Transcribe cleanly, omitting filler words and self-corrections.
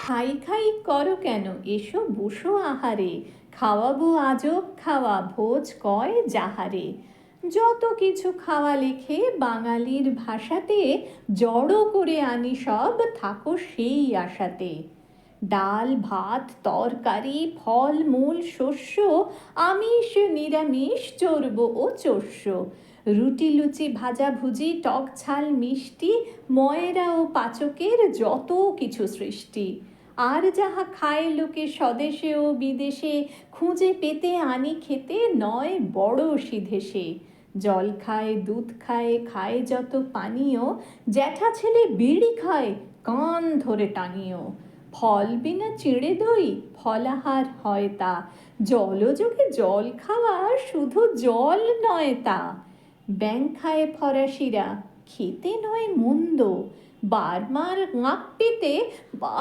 খাই খাই করো কেন, এসো বসো আহারে, খাওয়াবো আজব খাওয়া, ভোজ কয় যাহারে। যত কিছু খাওয়া লেখে বাঙালির ভাষাতে, জড়ো করে আনি সব, থাকো সেই আশাতে। ডাল ভাত তরকারি ফল মূল শস্য, আমিষ নিরামিষ চর্ব ও চোষ্য, রুটি লুচি ভাজা ভুজি টক ঝাল মিষ্টি, ময়রা ও পাচকের যত কিছু সৃষ্টি। আর যাহা খায় লোকে স্বদেশে ও বিদেশে, খুঁজে পেতে আনি খেতে নয় বড় সিধেসে। জল খায় দুধ খায় খায় যত পানীয়, জ্যাঠা ছেলে বিড়ি খায় কান ধরে টানিও। ফল বিনা চিঁড়ে দই ফলাহার হয় তা, জলযোগে জল খাওয়া শুধু জল নয় তা। ব্যাং খায় ফরাসিরা খেতে নয় মন্দ, বার্মার গাঁ পেতে